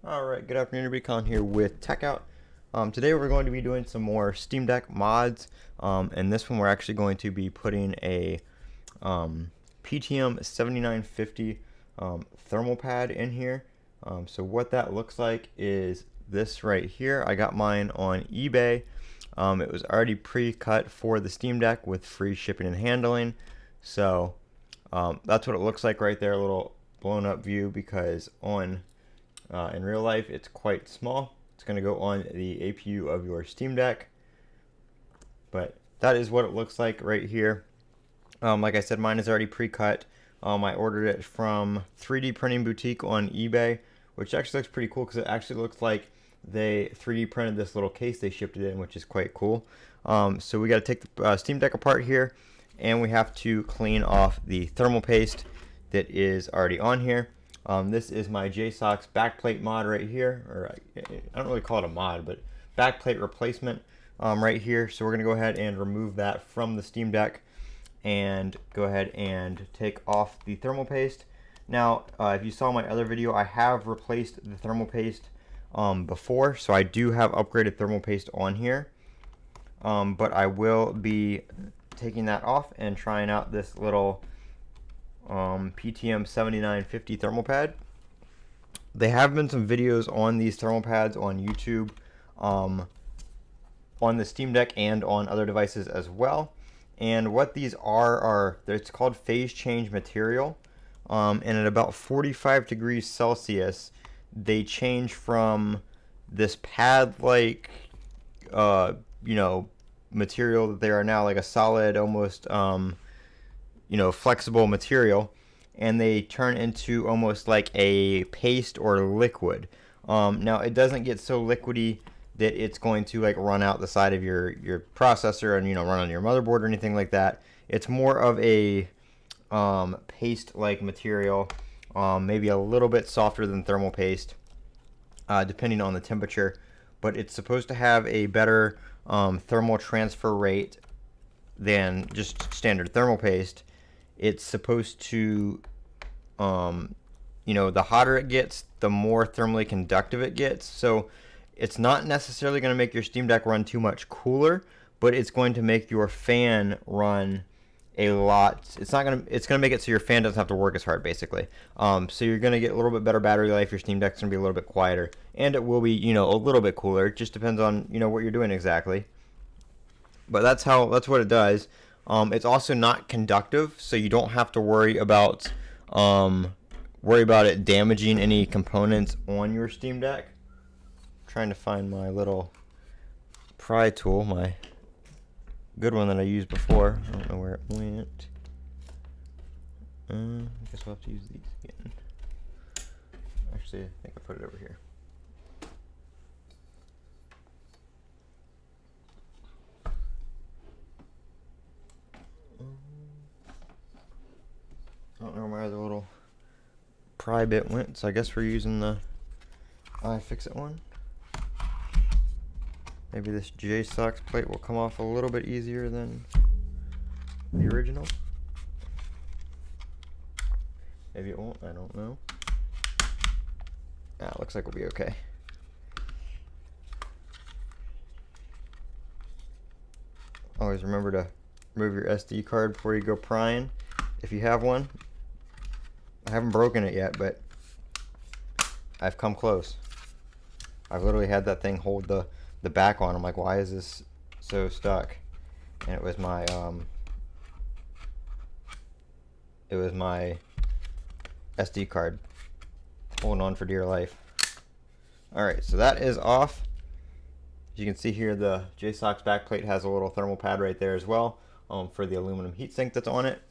Alright, good afternoon everybody, Colin here with TechOut. Today we're going to be doing some more Steam Deck mods, and this one we're actually going to be putting a PTM7950 thermal pad in here. So what that looks like is this right here. I got mine on eBay. It was already pre-cut for the Steam Deck with free shipping and handling. So that's what it looks like right there, a little blown up view, because in real life it's quite small. It's going to go on the APU of your Steam Deck, but that is what it looks like right here. Like I said, mine is already pre-cut. I ordered it from 3D Printing Boutique on eBay, which actually looks pretty cool because it actually looks like they 3D printed this little case they shipped it in, which is quite cool. So we got to take the Steam Deck apart here, and we have to clean off the thermal paste that is already on here. This is my JSOX backplate mod right here, or I don't really call it a mod, but backplate replacement right here. So we're going to go ahead and remove that from the Steam Deck and go ahead and take off the thermal paste. Now, if you saw my other video, I have replaced the thermal paste before, so I do have upgraded thermal paste on here, but I will be taking that off and trying out this little PTM7950 thermal pad. There have been some videos on these thermal pads on YouTube, on the Steam Deck and on other devices as well. And what these are it's called phase change material, and at about 45 degrees Celsius they change from this pad like material that they are now, like a solid, almost flexible material, and they turn into almost like a paste or liquid. Now it doesn't get so liquidy that it's going to like run out the side of your processor and run on your motherboard or anything like that. It's more of a paste like material, maybe a little bit softer than thermal paste, depending on the temperature, but it's supposed to have a better thermal transfer rate than just standard thermal paste. It's supposed to, the hotter it gets, the more thermally conductive it gets. So it's not necessarily going to make your Steam Deck run too much cooler, but it's going to make your fan run a lot. It's going to make it so your fan doesn't have to work as hard, basically. So you're going to get a little bit better battery life. Your Steam Deck's going to be a little bit quieter, and it will be, a little bit cooler. It just depends on, what you're doing exactly. But that's what it does. It's also not conductive, so you don't have to worry about it damaging any components on your Steam Deck. I'm trying to find my little pry tool, my good one that I used before. I don't know where it went. I guess we'll have to use these again. Actually, I think I put it over here. I don't know where the little pry bit went, so I guess we're using the iFixit one. Maybe this JSOX plate will come off a little bit easier than the original. Maybe it won't, I don't know. It looks like we'll be okay. Always remember to remove your SD card before you go prying, if you have one. I haven't broken it yet, but I've come close. I've literally had that thing hold the back on. I'm like, why is this so stuck? And it was my SD card holding on for dear life. Alright, so that is off. As you can see here, the JSOX backplate has a little thermal pad right there as well, for the aluminum heatsink that's on it.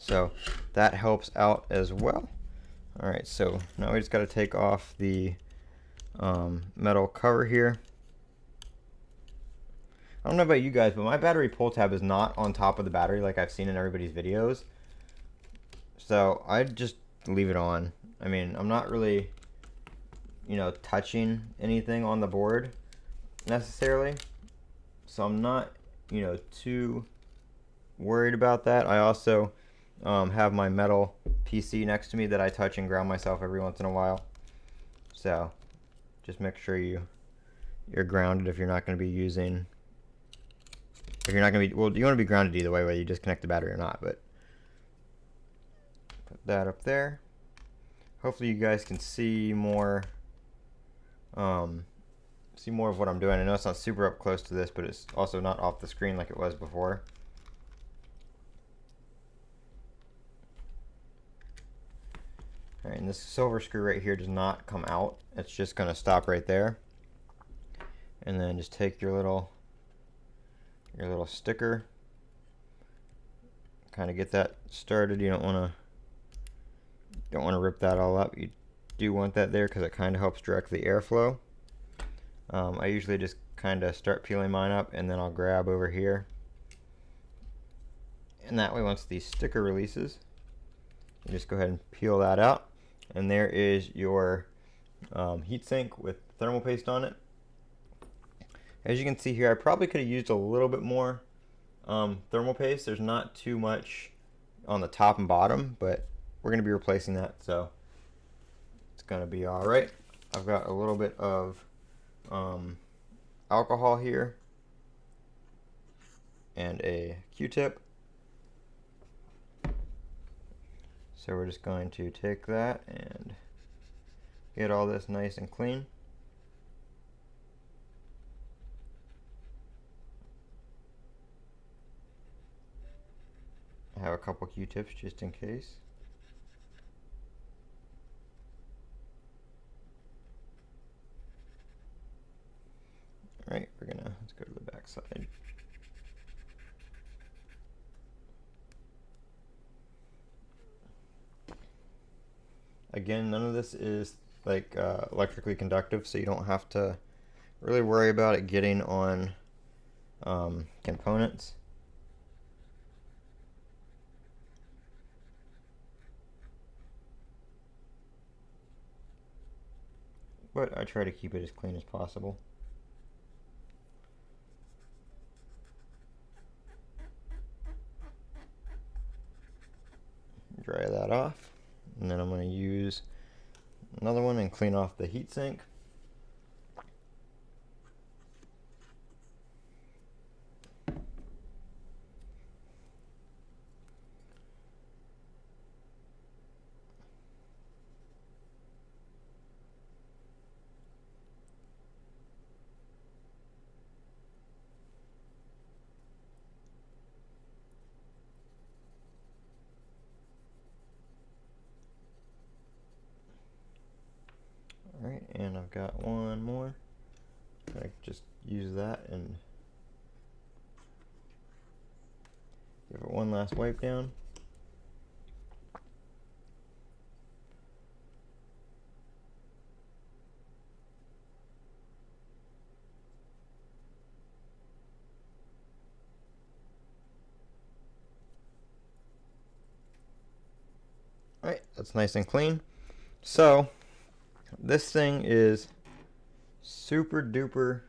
So that helps out as well. Alright, so now we just got to take off the metal cover here. I don't know about you guys, but my battery pull tab is not on top of the battery like I've seen in everybody's videos. So I'd just leave it on. I mean, I'm not really, touching anything on the board necessarily. So I'm not, too worried about that. I also have my metal PC next to me that I touch and ground myself every once in a while. So just make sure you're grounded if you're not going to be using. If you're not going to be, well, you want to be grounded either way, whether you disconnect the battery or not. But put that up there. Hopefully you guys can see more. See more of what I'm doing. I know it's not super up close to this, but it's also not off the screen like it was before. All right, and this silver screw right here does not come out. It's just going to stop right there. And then just take your little sticker, kind of get that started. You don't want to rip that all up. You do want that there because it kind of helps direct the airflow. I usually just kind of start peeling mine up, and then I'll grab over here. And that way, once the sticker releases, you just go ahead and peel that out. And there is your heatsink with thermal paste on it. As you can see here, I probably could have used a little bit more thermal paste. There's not too much on the top and bottom, but we're going to be replacing that, so it's going to be all right. I've got a little bit of alcohol here and a Q-tip. So we're just going to take that and get all this nice and clean. I have a couple Q-tips just in case. Alright, let's go to the back side. Again, none of this is like electrically conductive, so you don't have to really worry about it getting on components. But I try to keep it as clean as possible. Dry that off, and then I'm going to use another one and clean off the heatsink. Alright, and I've got one more. I just use that and give it one last wipe down. Alright, that's nice and clean. So this thing is super duper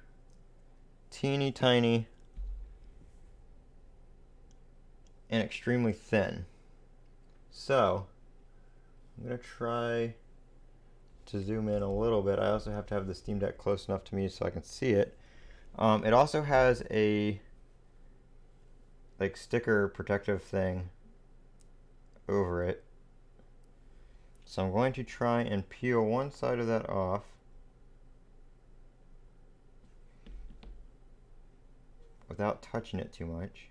teeny tiny and extremely thin. So I'm going to try to zoom in a little bit. I also have to have the Steam Deck close enough to me so I can see it. It also has a like sticker protective thing over it. So I'm going to try and peel one side of that off. Without touching it too much.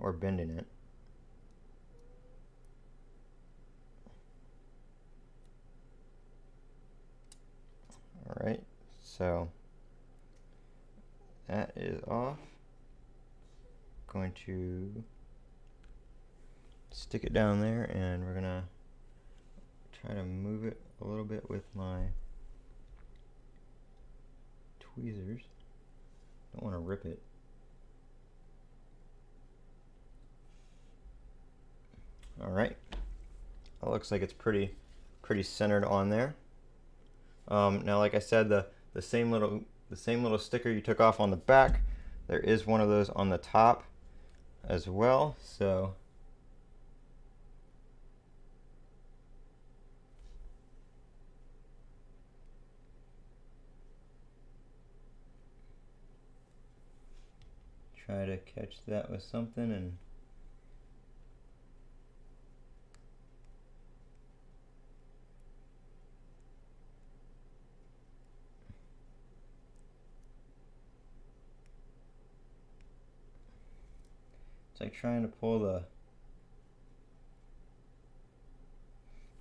Or bending it. Alright, so that is off. Going to stick it down there, and we're gonna try to move it a little bit with my tweezers. Don't want to rip it. Alright, it looks like it's pretty centered on there. Now, like I said, the same little the same little sticker you took off on the back, there is one of those on the top as well. So try to catch that with something and it's like trying to pull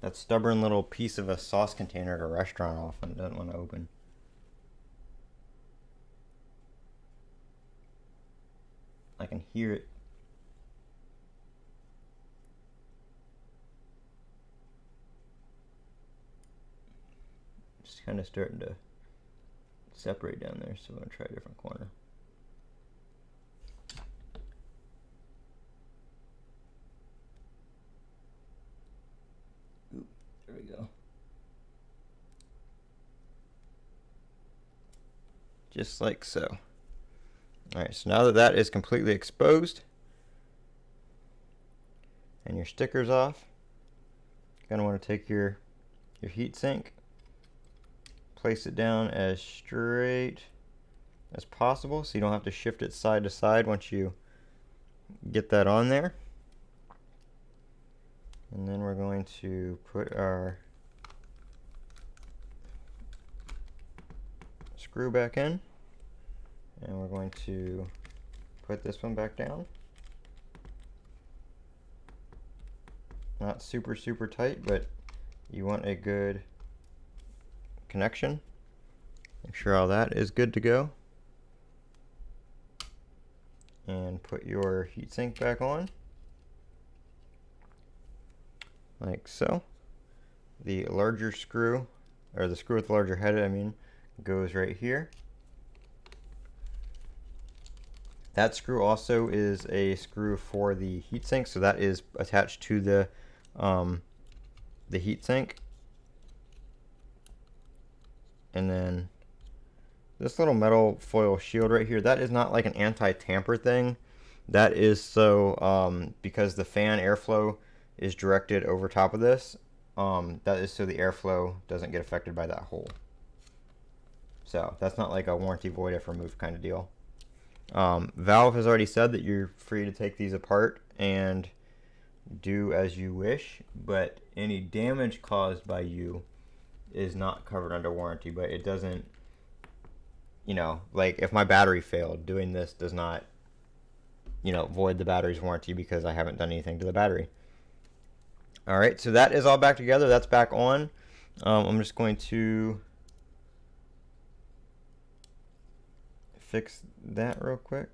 that stubborn little piece of a sauce container at a restaurant off and it doesn't want to open. I can hear it. Just kind of starting to separate down there, so I'm going to try a different corner. Oop, there we go. Just like so. Alright, so now that that is completely exposed and your sticker's off, you're going to want to take your heat sink, place it down as straight as possible so you don't have to shift it side to side once you get that on there. And then we're going to put our screw back in. And we're going to put this one back down. Not super tight, but you want a good connection. Make sure all that is good to go. And put your heatsink back on. Like so. The larger screw, or the screw with the larger head, I mean, goes right here. That screw also is a screw for the heatsink, so that is attached to the heatsink. And then this little metal foil shield right here, that is not like an anti-tamper thing. That is so because the fan airflow is directed over top of this. That is so the airflow doesn't get affected by that hole. So that's not like a warranty void if removed kind of deal. Valve has already said that you're free to take these apart and do as you wish, but any damage caused by you is not covered under warranty. But it doesn't, you know, like if my battery failed, doing this does not, you know, void the battery's warranty because I haven't done anything to the battery. Alright, so that is all back together. That's back on. I'm just going to fix that real quick.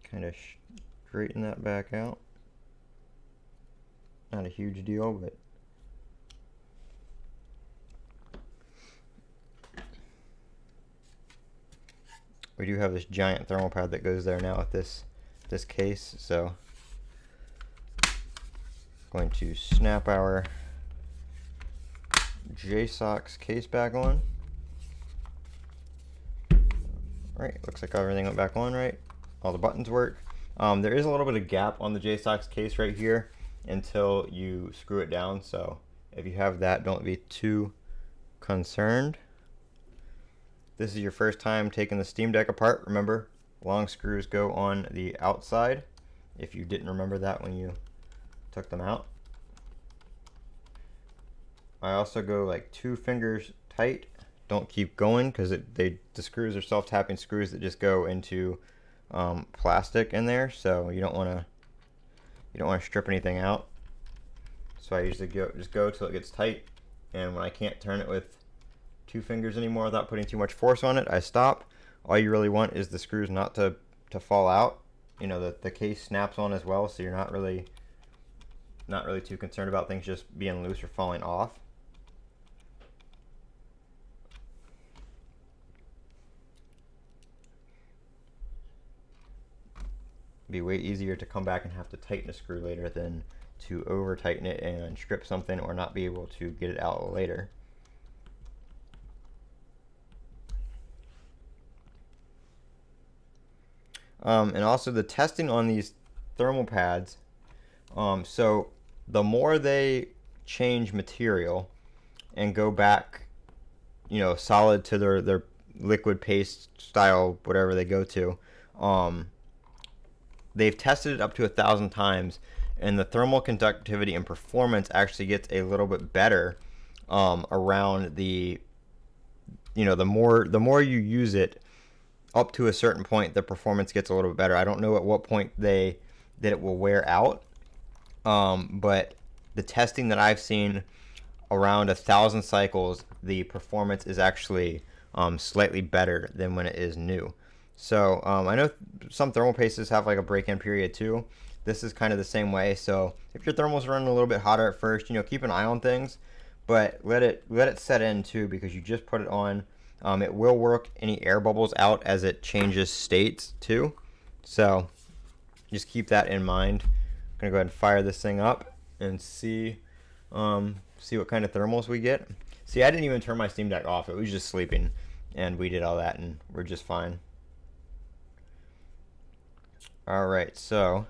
Kind of straighten that back out. Not a huge deal, but we do have this giant thermal pad that goes there now with this case, so going to snap our JSOX case back on. Right, looks like everything went back on right. All the buttons work. There is a little bit of gap on the JSOX case right here until you screw it down, so if you have that, don't be too concerned. This is your first time taking the Steam Deck apart. Remember, long screws go on the outside, if you didn't remember that when you took them out. I also go like 2 fingers tight. Don't keep going because the screws are self-tapping screws that just go into plastic in there, so you don't want to strip anything out. So I usually just go till it gets tight, and when I can't turn it with 2 fingers anymore without putting too much force on it, I stop. All you really want is the screws not to fall out. You know, the case snaps on as well, so you're not really too concerned about things just being loose or falling off. Be way easier to come back and have to tighten a screw later than to over tighten it and strip something or not be able to get it out later. And also the testing on these thermal pads. So the more they change material and go back, solid to their liquid paste style, whatever they go to, they've tested it up to 1,000 times, and the thermal conductivity and performance actually gets a little bit better around the more you use it, up to a certain point, the performance gets a little bit better. I don't know at what point that it will wear out, but the testing that I've seen, around 1,000 cycles, the performance is actually slightly better than when it is new. So I know some thermal pastes have like a break-in period too. This is kind of the same way. So if your thermal's running a little bit hotter at first, keep an eye on things, but let it set in too, because you just put it on. It will work any air bubbles out as it changes states too. So just keep that in mind. I'm gonna go ahead and fire this thing up and see what kind of thermals we get. See, I didn't even turn my Steam Deck off. It was just sleeping, and we did all that, and we're just fine. All right, so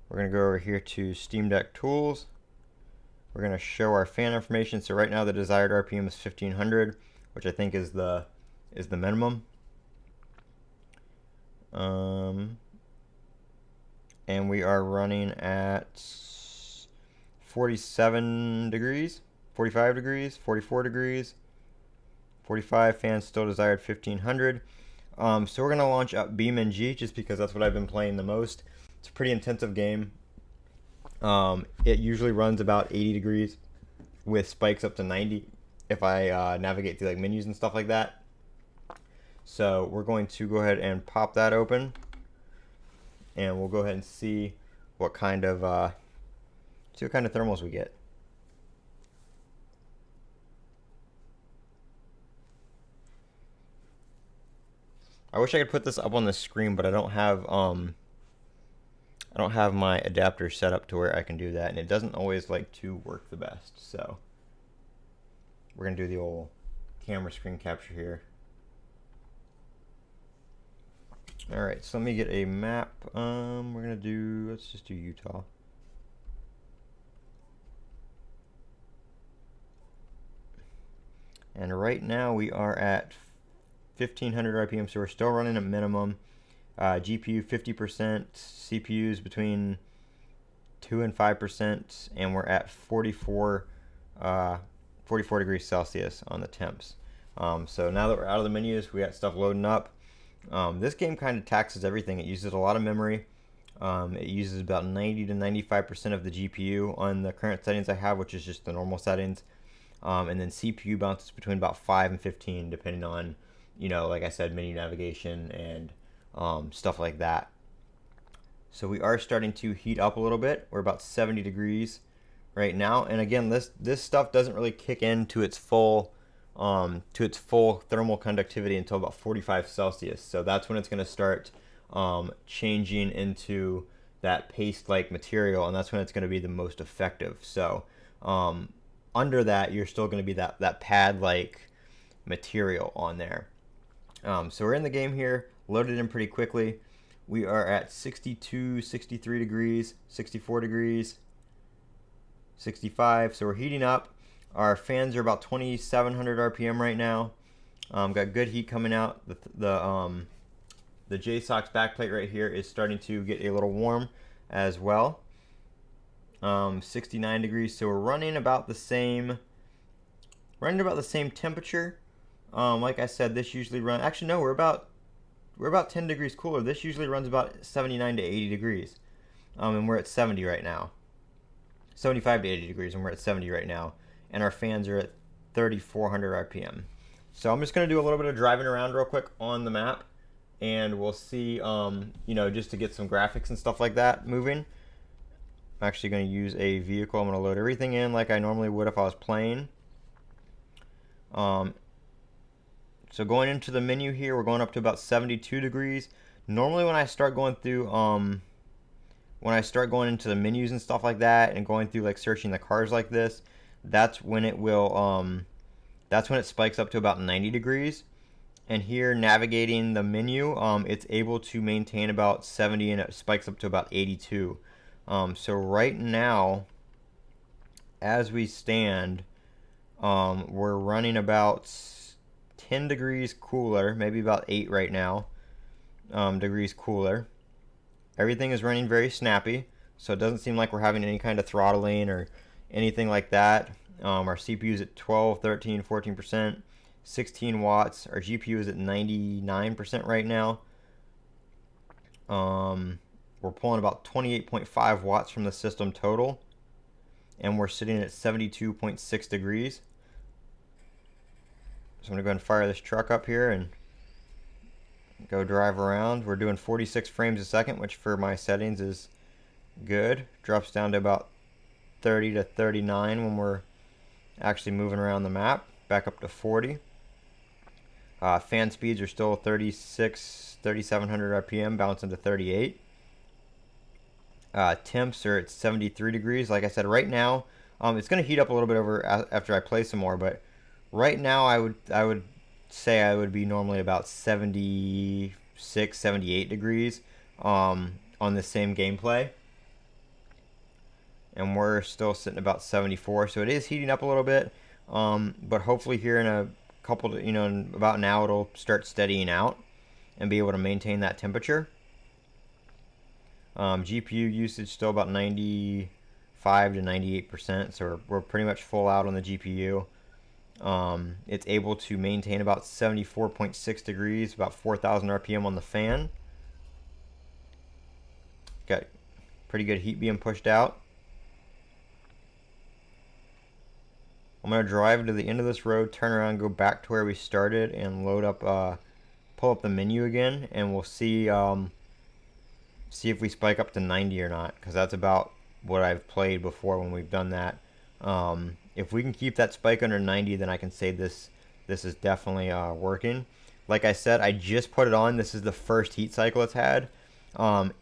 we're gonna go over here to Steam Deck Tools. We're gonna show our fan information. So right now the desired RPM is 1500, which I think is the minimum. And we are running at 47 degrees, 45 degrees, 44 degrees, 45. Fans still desired 1500. So we're gonna launch up BeamNG just because that's what I've been playing the most. It's a pretty intensive game. It usually runs about 80 degrees with spikes up to 90 if I navigate through like menus and stuff like that. So we're going to go ahead and pop that open, and we'll go ahead and see what kind of thermals we get. I wish I could put this up on the screen, but I don't have my adapter set up to where I can do that, and it doesn't always like to work the best. So we're gonna do the old camera screen capture here. All right, so let me get a map. Let's just do Utah. And right now we are at 1500 RPM, so we're still running at minimum. GPU 50%, CPUs between 2 and 5%, and we're at 44 degrees Celsius on the temps. So now that we're out of the menus, we got stuff loading up. This game kind of taxes everything. It uses a lot of memory. It uses about 90 to 95% of the GPU on the current settings I have, which is just the normal settings. And then CPU bounces between about 5 and 15, depending on, like I said, menu navigation and stuff like that. So we are starting to heat up a little bit. We're about 70 degrees right now. And again, this stuff doesn't really kick into its full thermal conductivity until about 45 Celsius. So that's when it's going to start changing into that paste-like material, and that's when it's going to be the most effective. So under that, you're still going to be that pad-like material on there. So we're in the game here, loaded in pretty quickly. We are at 62, 63 degrees, 64 degrees, 65. So we're heating up. Our fans are about 2,700 RPM right now. Got good heat coming out. The JSOX backplate right here is starting to get a little warm as well. 69 degrees. So we're running about the same. Temperature. Like I said, this usually runs. Actually, no, we're about 10 degrees cooler. This usually runs about 79 to 80 degrees, and we're at 70 right now. 75 to 80 degrees, and we're at 70 right now. And our fans are at 3,400 RPM. So I'm just going to do a little bit of driving around real quick on the map, and we'll see, just to get some graphics and stuff like that moving. I'm actually going to use a vehicle. I'm going to load everything in like I normally would if I was playing. So going into the menu here, we're going up to about 72 degrees. Normally when I start going through, into the menus and stuff like that, and going through like searching the cars like this, that's when it will, that's when it spikes up to about 90 degrees. And here, navigating the menu, it's able to maintain about 70 and it spikes up to about 82. So right now, as we stand, we're running about 10 degrees cooler, maybe about 8 right now, degrees cooler. Everything is running very snappy, so it doesn't seem like we're having any kind of throttling or anything like that. Our CPU is at 12, 13, 14%, 16 watts. Our GPU is at 99% right now. We're pulling about 28.5 watts from the system total, and we're sitting at 72.6 degrees. So I'm going to go ahead and fire this truck up here and go drive around. We're doing 46 frames a second, which for my settings is good. Drops down to about 30 to 39 when we're actually moving around the map. Back up to 40. Fan speeds are still 3,700 RPM, bouncing to 38. Temps are at 73 degrees. Like I said, right now, it's going to heat up a little bit over after I play some more, but right now I would say I would be normally about 76, 78 degrees on the same gameplay. And we're still sitting about 74, so it is heating up a little bit. But hopefully here in a couple, in about an hour, it'll start steadying out and be able to maintain that temperature. GPU usage still about 95 to 98%, so we're pretty much full out on the GPU. It's able to maintain about 74.6 degrees, about 4,000 RPM on the fan. Got pretty good heat being pushed out. I'm going to drive to the end of this road, turn around, go back to where we started, and load up, pull up the menu again, and we'll see see if we spike up to 90 or not, because that's about what I've played before when we've done that. If we can keep that spike under 90, then I can say this is definitely working. Like I said, I just put it on. This is the first heat cycle it's had.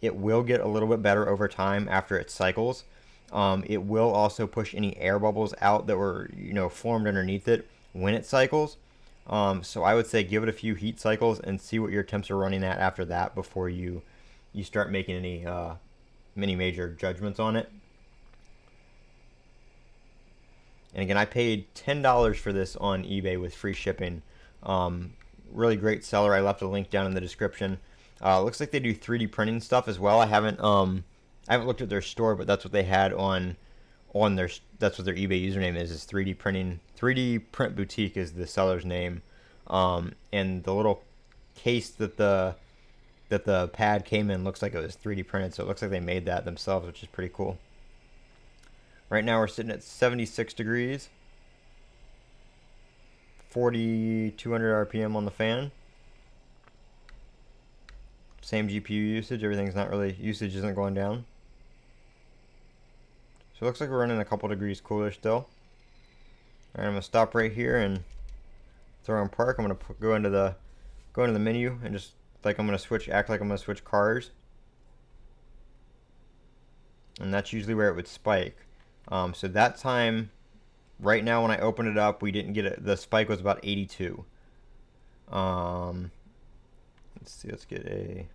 It will get a little bit better over time after it cycles. It will also push any air bubbles out that were formed underneath it when it cycles. So I would say give it a few heat cycles and see what your temps are running at after that before you start making any major judgments on it. And again, I paid $10 for this on eBay with free shipping. Really great seller. I left a link down in the description. Looks like they do 3D printing stuff as well. I haven't looked at their store, but that's what they had on their, that's what their eBay username is 3D printing. 3D Print Boutique is the seller's name. And the little case that the pad came in looks like it was 3D printed, so it looks like they made that themselves, which is pretty cool. Right now we're sitting at 76 degrees, 4,200 RPM on the fan. Same GPU usage, everything's not really, usage isn't going down. So it looks like we're running a couple degrees cooler still. Alright, I'm going to stop right here and throw in park. I'm going to go into the menu and just act like I'm going to switch cars. And that's usually where it would spike. So that time, right now when I opened it up, we didn't get it. The spike was about 82. Let's see, let's get a...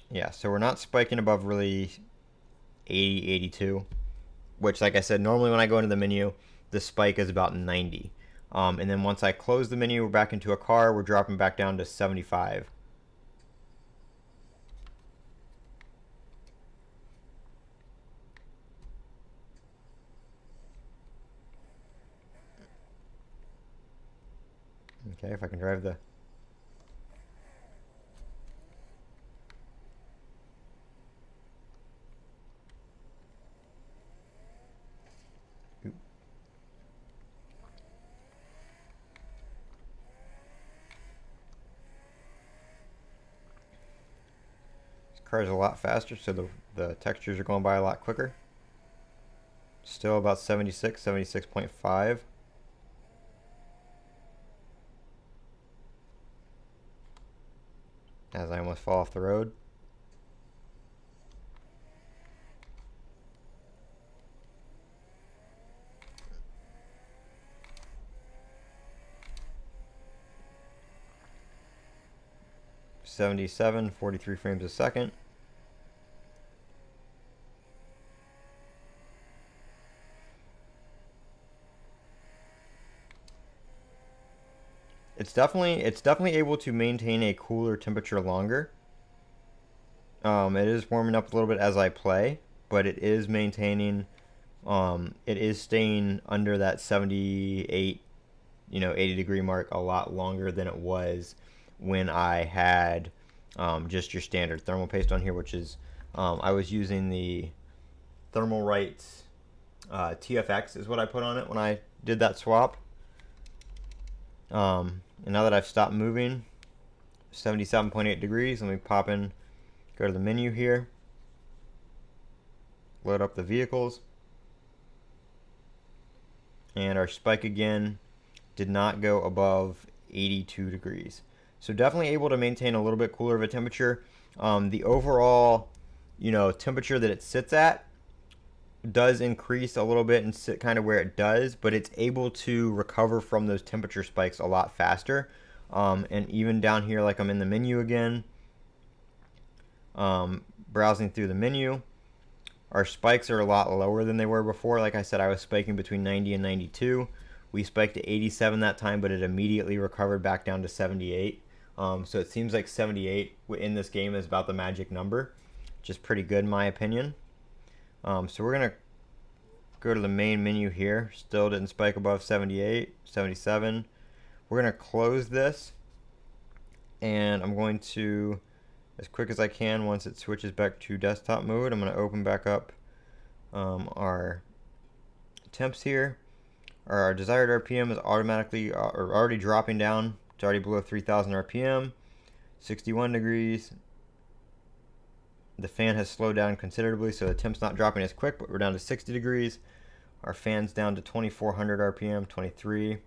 Yeah, so we're not spiking above really 80, 82, which, like I said, normally when I go into the menu, the spike is about 90. And then once I close the menu, we're back into a car, we're dropping back down to 75. Okay, if I can drive the... Car's a lot faster, so the textures are going by a lot quicker. Still about 76, 76.5. As I almost fall off the road. 77, 43 frames a second. It's definitely able to maintain a cooler temperature longer. It is warming up a little bit as I play, but it is maintaining, it is staying under that 78, 80 degree mark a lot longer than it was when I had just your standard thermal paste on here, which is, I was using the Thermal Rights TFX is what I put on it when I did that swap. And now that I've stopped moving, 77.8 degrees, let me pop in, go to the menu here, load up the vehicles, and our spike again did not go above 82 degrees. So definitely able to maintain a little bit cooler of a temperature. The overall, temperature that it sits at does increase a little bit and sit kind of where it does, but it's able to recover from those temperature spikes a lot faster. And even down here, like I'm in the menu again, browsing through the menu, our spikes are a lot lower than they were before. Like I said, I was spiking between 90 and 92. We spiked to 87 that time, but it immediately recovered back down to 78. So it seems like 78 in this game is about the magic number, which is pretty good in my opinion. So we're going to go to the main menu here. Still didn't spike above 78, 77. We're going to close this, and I'm going to, as quick as I can, once it switches back to desktop mode, I'm going to open back up our temps here. Our desired RPM is automatically or already dropping down. It's already below 3,000 RPM, 61 degrees. The fan has slowed down considerably, so the temp's not dropping as quick, but we're down to 60 degrees. Our fan's down to 2,400 RPM, 23.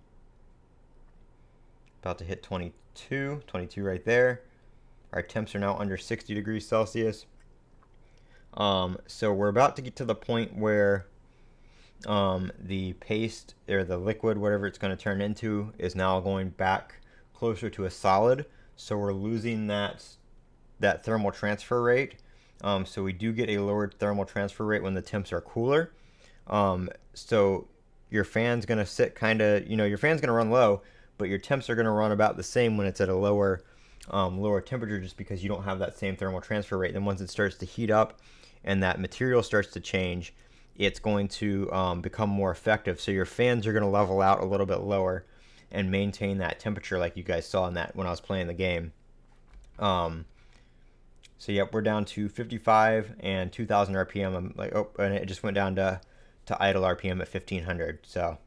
About to hit 22 right there. Our temps are now under 60 degrees Celsius. So we're about to get to the point where the paste or the liquid, whatever it's going to turn into, is now going back closer to a solid. So we're losing that thermal transfer rate. So we do get a lowered thermal transfer rate when the temps are cooler. So your fan's going to sit kind of, your fan's going to run low, but your temps are going to run about the same when it's at a lower temperature, just because you don't have that same thermal transfer rate. Then once it starts to heat up and that material starts to change, it's going to become more effective. So your fans are going to level out a little bit lower and maintain that temperature like you guys saw in that when I was playing the game. So yep, we're down to 55 and 2,000 RPM. I'm like, oh, and it just went down to idle RPM at 1,500. So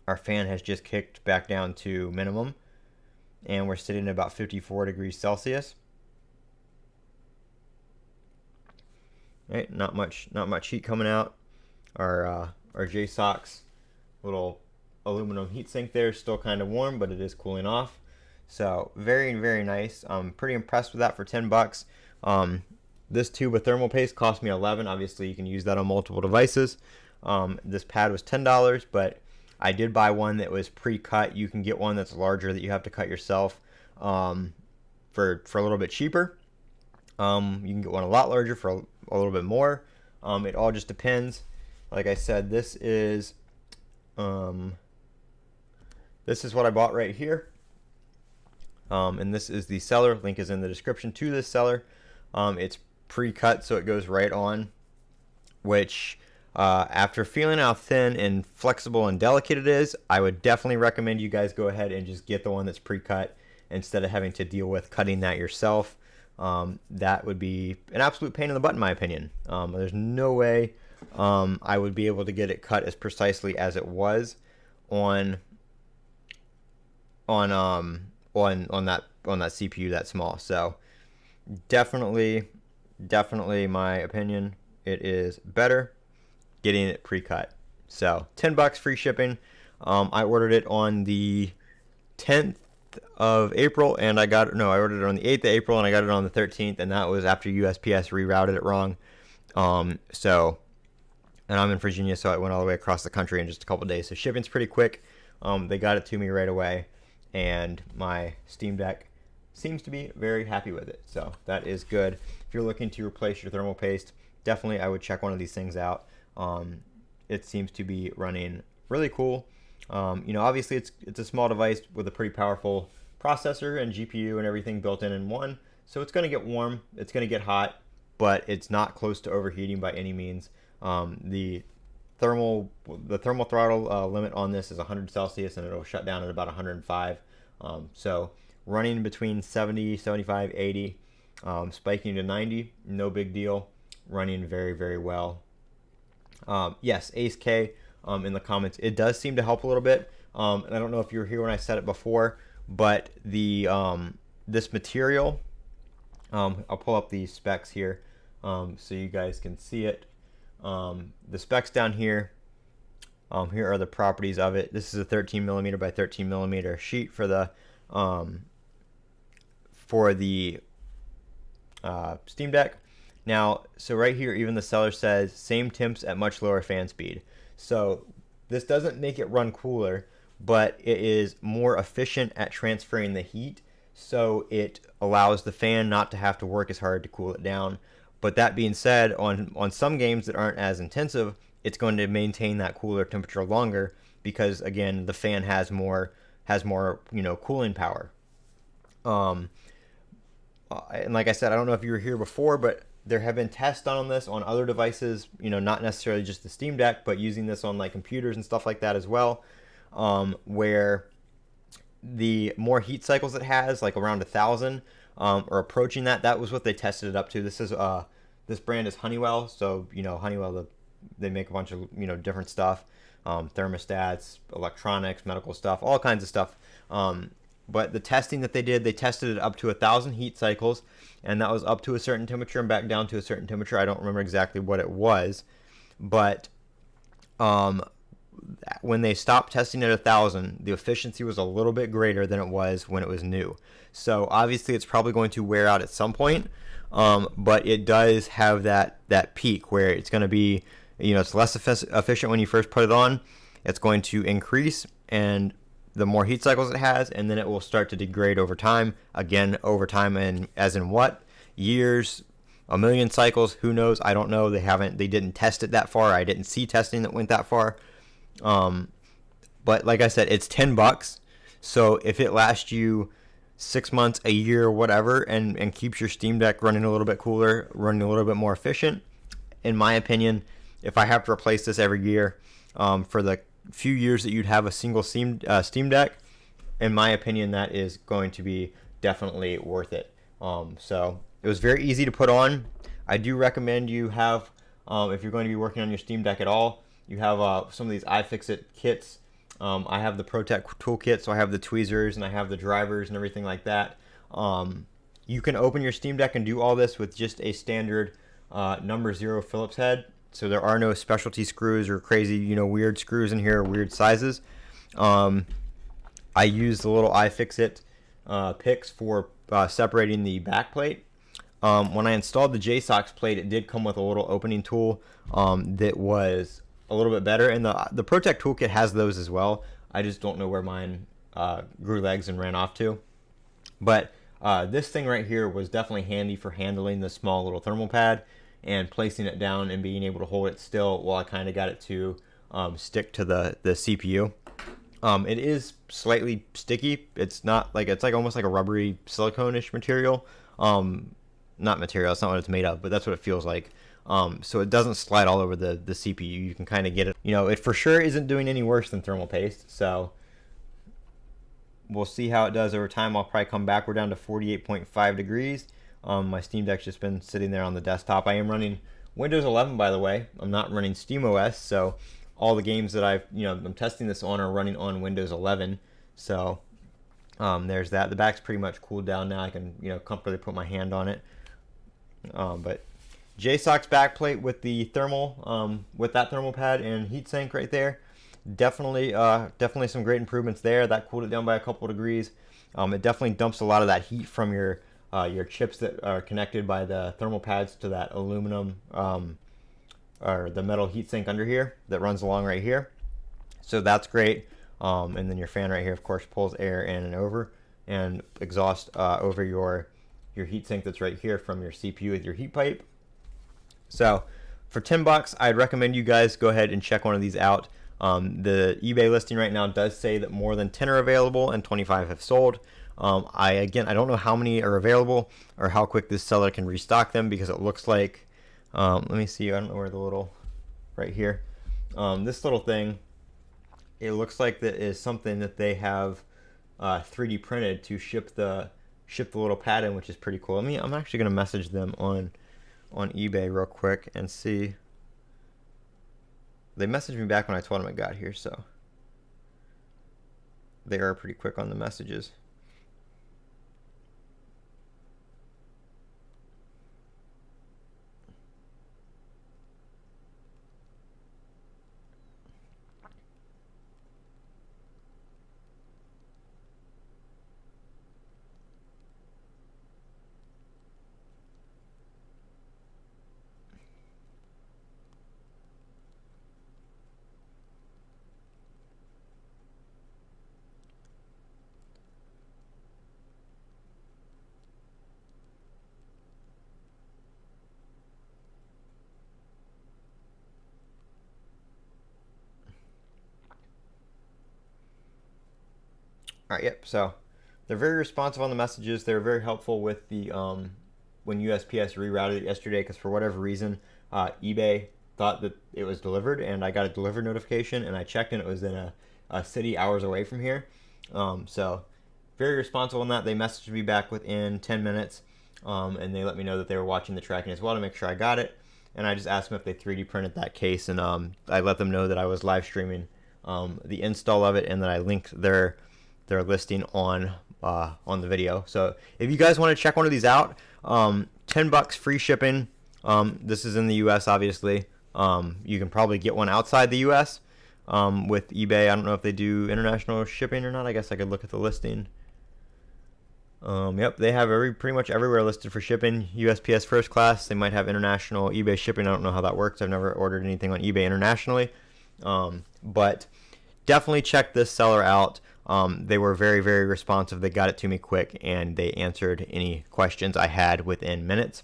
our fan has just kicked back down to minimum, and we're sitting at about 54 degrees Celsius. Right, not much heat coming out. Our JSOC's little aluminum heatsink there is still kind of warm, but it is cooling off. So very, very nice. I'm pretty impressed with that for 10 bucks. This tube of thermal paste cost me 11. Obviously, you can use that on multiple devices. This pad was $10, but I did buy one that was pre-cut. You can get one that's larger that you have to cut yourself for a little bit cheaper. You can get one a lot larger for a little bit more. It all just depends. Like I said, this is what I bought right here. And this is the seller. Link is in the description to this seller. It's pre-cut, so it goes right on, which after feeling how thin and flexible and delicate it is, I would definitely recommend you guys go ahead and just get the one that's pre-cut instead of having to deal with cutting that yourself. That would be an absolute pain in the butt in my opinion. There's no way I would be able to get it cut as precisely as it was on that CPU that small. So definitely my opinion, it is better getting it pre-cut. So 10 bucks free shipping. I ordered it on the 10th of April, and I ordered it on the 8th of April, and I got it on the 13th, and that was after USPS rerouted it wrong. And I'm in Virginia, so it went all the way across the country in just a couple days. So shipping's pretty quick. They got it to me right away, and my Steam Deck seems to be very happy with it. So that is good. If you're looking to replace your thermal paste, definitely I would check one of these things out. It seems to be running really cool. Obviously it's a small device with a pretty powerful processor and GPU and everything built in one. So it's going to get warm, it's going to get hot, but it's not close to overheating by any means. The thermal throttle limit on this is 100 Celsius, and it'll shut down at about 105. So running between 70, 75, 80, spiking to 90, no big deal. Running very, very well. Yes, Ace K in the comments. It does seem to help a little bit. And I don't know if you were here when I said it before, but the this material, I'll pull up the specs here so you guys can see it. The specs down here, here are the properties of it. This is a 13 millimeter by 13 millimeter sheet for the Steam Deck. Now, so right here, even the seller says same temps at much lower fan speed. So this doesn't make it run cooler, but it is more efficient at transferring the heat. So it allows the fan not to have to work as hard to cool it down. But that being said, on some games that aren't as intensive, it's going to maintain that cooler temperature longer because, again, the fan has more cooling power. And like I said, I don't know if you were here before, but there have been tests done on this on other devices, not necessarily just the Steam Deck, but using this on like computers and stuff like that as well, where the more heat cycles it has, like around 1,000, or approaching that, that was what they tested it up to. This brand is Honeywell, so Honeywell, they make a bunch of different stuff, thermostats, electronics, medical stuff, all kinds of stuff. But the testing that they did, they tested it up to 1,000 heat cycles, and that was up to a certain temperature and back down to a certain temperature. I don't remember exactly what it was, but when they stopped testing at 1,000, the efficiency was a little bit greater than it was when it was new. So obviously it's probably going to wear out at some point, but it does have that peak where it's going to be, it's less efficient when you first put it on. It's going to increase, and the more heat cycles it has, and then it will start to degrade over time. Again, over time, and as in what? Years, a million cycles, who knows? I don't know. They didn't test it that far. I didn't see testing that went that far. But like I said, it's $10. So if it lasts you 6 months, a year, whatever, and keeps your Steam Deck running a little bit cooler, running a little bit more efficient, in my opinion, if I have to replace this every year, for the few years that you'd have a single Steam Deck, in my opinion, that is going to be definitely worth it. So it was very easy to put on. I do recommend you have, if you're going to be working on your Steam Deck at all, you have some of these iFixit kits. I have the ProTech toolkit, so I have the tweezers and I have the drivers and everything like that. You can open your Steam Deck and do all this with just a standard number 0 Phillips head. So there are no specialty screws or crazy, weird screws in here, or weird sizes. I use the little iFixit picks for separating the back plate. When I installed the JSOX plate, it did come with a little opening tool that was a little bit better, and the ProTech toolkit has those as well. I just don't know where mine grew legs and ran off to. But this thing right here was definitely handy for handling the small little thermal pad and placing it down and being able to hold it still while I kind of got it to stick to the CPU. It is slightly sticky. It's like almost like a rubbery silicone-ish material. Not material, that's not what it's made of, but that's what it feels like. So it doesn't slide all over the CPU. You can kind of get it. It for sure isn't doing any worse than thermal paste. So we'll see how it does over time. I'll probably come back. We're down to 48.5 degrees. My Steam Deck's just been sitting there on the desktop. I am running Windows 11, by the way. I'm not running SteamOS, so all the games that I'm testing this on are running on Windows 11. So there's that. The back's pretty much cooled down now. I can comfortably put my hand on it. But JSOX backplate with the thermal, with that thermal pad and heatsink right there. Definitely some great improvements there. That cooled it down by a couple of degrees. It definitely dumps a lot of that heat from your chips that are connected by the thermal pads to that aluminum or the metal heatsink under here that runs along right here. So that's great. And then your fan right here, of course, pulls air in and over. and exhaust over your heatsink that's right here from your CPU with your heat pipe. So for 10 bucks, I'd recommend you guys go ahead and check one of these out. The eBay listing right now does say that more than 10 are available and 25 have sold. I don't know how many are available or how quick this seller can restock them, because it looks like, let me see, I don't know where the little, right here, this little thing, it looks like that is something that they have 3D printed to ship the little pad in, which is pretty cool. I'm actually going to message them on eBay real quick and see. They messaged me back when I told them it got here, so they are pretty quick on the messages. All right, yep. So they're very responsive on the messages. They were very helpful with the when USPS rerouted it yesterday, because for whatever reason, eBay thought that it was delivered, and I got a delivered notification, and I checked, and it was in a city hours away from here. So very responsive on that. They messaged me back within 10 minutes, and they let me know that they were watching the tracking as well to make sure I got it. And I just asked them if they 3D printed that case, and I let them know that I was live streaming the install of it, and that I linked their listing on the video. So if you guys want to check one of these out, 10 bucks free shipping. This is in the US, obviously. You can probably get one outside the US with eBay. I don't know if they do international shipping or not. I guess I could look at the listing. Yep, they have pretty much everywhere listed for shipping. USPS first class. They might have international eBay shipping. I don't know how that works. I've never ordered anything on eBay internationally. But definitely check this seller out. They were very, very responsive. They got it to me quick, and they answered any questions I had within minutes.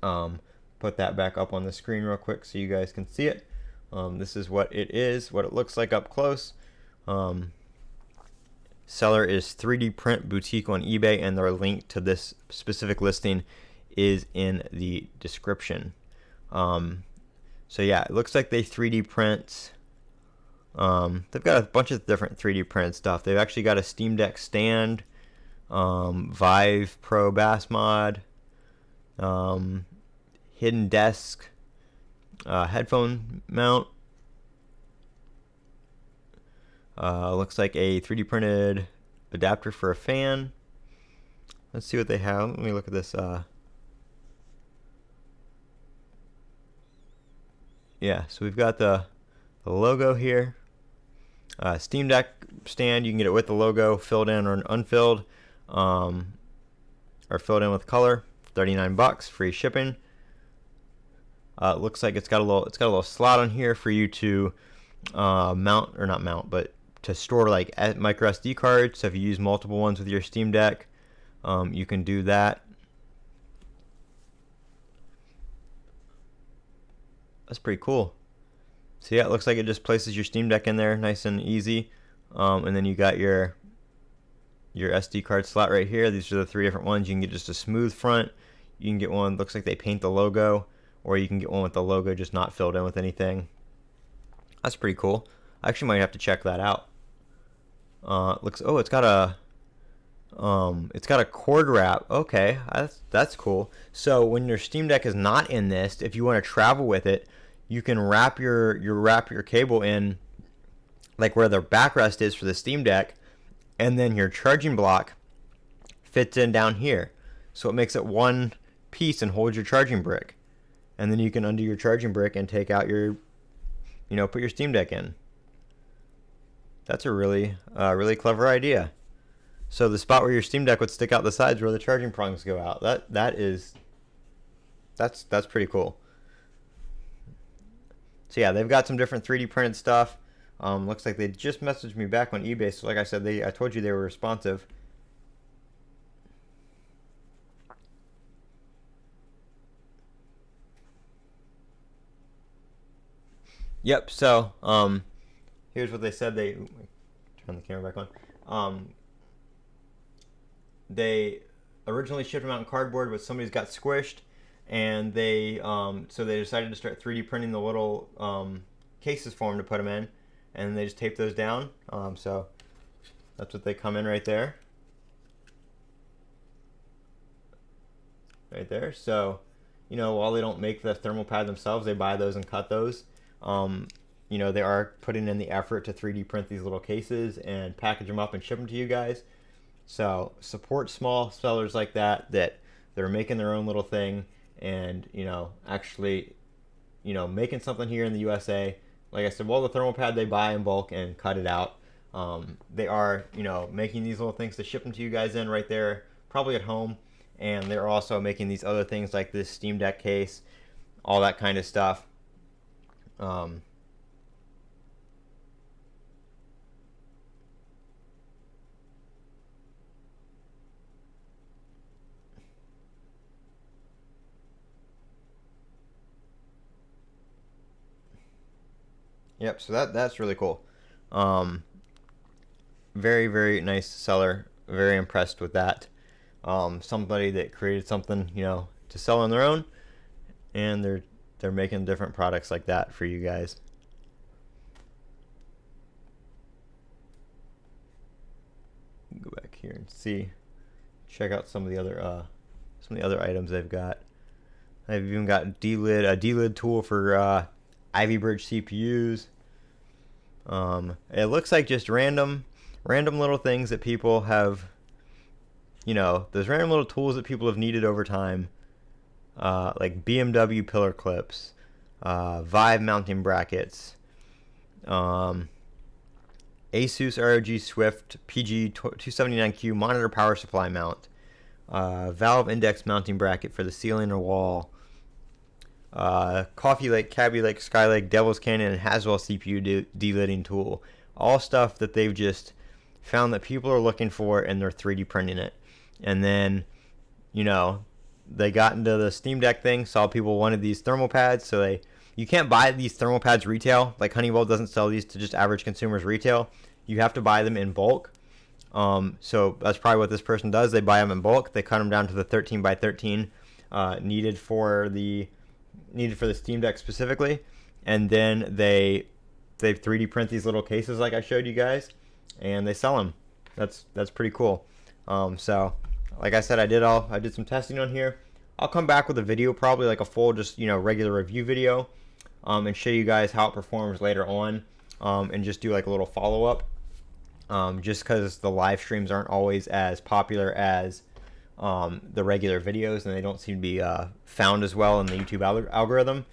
Put that back up on the screen real quick so you guys can see it. This is what it is, what it looks like up close. Seller is 3D Print Boutique on eBay, and their link to this specific listing is in the description. So yeah, it looks like they 3D print. They've got a bunch of different 3D printed stuff. They've actually got a Steam Deck stand, Vive Pro Bass Mod, hidden desk, headphone mount. Looks like a 3D printed adapter for a fan. Let's see what they have. Let me look at this. Yeah, so we've got the logo here. Steam Deck stand, you can get it with the logo, filled in or unfilled, or filled in with color. 39 bucks, free shipping. It looks like it's got a little slot on here for you to but to store like micro SD cards. So if you use multiple ones with your Steam Deck, you can do that. That's pretty cool. So yeah, it looks like it just places your Steam Deck in there nice and easy. And then you got your SD card slot right here. These are the three different ones. You can get just a smooth front. You can get one, looks like they paint the logo, or you can get one with the logo just not filled in with anything. That's pretty cool. I actually might have to check that out. It's got a cord wrap. Okay, that's cool. So when your Steam Deck is not in this, if you want to travel with it, you can wrap your cable in like where the backrest is for the Steam Deck, and then your charging block fits in down here. So it makes it one piece and holds your charging brick. And then you can undo your charging brick and take out put your Steam Deck in. That's a really clever idea. So the spot where your Steam Deck would stick out the sides where the charging prongs go out. That's pretty cool. So yeah, they've got some different 3D printed stuff. Looks like they just messaged me back on eBay. So like I said, I told you they were responsive. Yep. So here's what they said. They turn the camera back on. They originally shipped them out in cardboard, but somebody's got squished, and they so they decided to start 3D printing the little cases for them to put them in, and they just tape those down. So that's what they come in right there. Right there. So, you know, while they don't make the thermal pad themselves, they buy those and cut those. You know, they are putting in the effort to 3D print these little cases and package them up and ship them to you guys. So support small sellers like that they're making their own little thing and, you know, actually, you know, making something here in the USA. Like I said, well, the thermal pad they buy in bulk and cut it out. They are, you know, making these little things to ship them to you guys in right there, probably at home. And they're also making these other things like this Steam Deck case, all that kind of stuff. Yep, so that's really cool. Very, very nice seller. Very impressed with that. Somebody that created something, you know, to sell on their own, and they're making different products like that for you guys. Go back here and see, check out some of the other items they've got. They've even got a D-lid tool for Ivy Bridge CPUs. It looks like just random little things that people have, you know, those random little tools that people have needed over time, like BMW pillar clips, Vive mounting brackets, Asus ROG Swift PG279Q monitor power supply mount, Valve index mounting bracket for the ceiling or wall, Coffee Lake, Cabby Lake, Skylake, Devil's Canyon, and Haswell CPU delidding tool. All stuff that they've just found that people are looking for, and they're 3D printing it. And then, you know, they got into the Steam Deck thing, saw people wanted these thermal pads, so you can't buy these thermal pads retail. Like Honeywell doesn't sell these to just average consumers retail. You have to buy them in bulk. So that's probably what this person does. They buy them in bulk. They cut them down to the 13 by 13 needed for the Steam Deck specifically, and then they 3D print these little cases like I showed you guys, and they sell them. That's pretty cool. So like I said, I did some testing on here. I'll come back with a video, probably like a full, just, you know, regular review video, and show you guys how it performs later on, and just do like a little follow-up, just because the live streams aren't always as popular as the regular videos, and they don't seem to be found as well in the YouTube algorithm.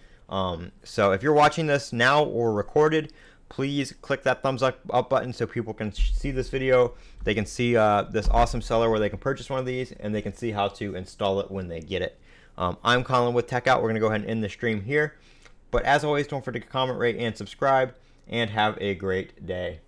So if you're watching this now or recorded, please click that thumbs up button so people can see this video. They can see this awesome seller where they can purchase one of these, and they can see how to install it when they get it. I'm Colin with Tech Out. We're going to go ahead and end the stream here. But as always, don't forget to comment, rate, and subscribe, and have a great day.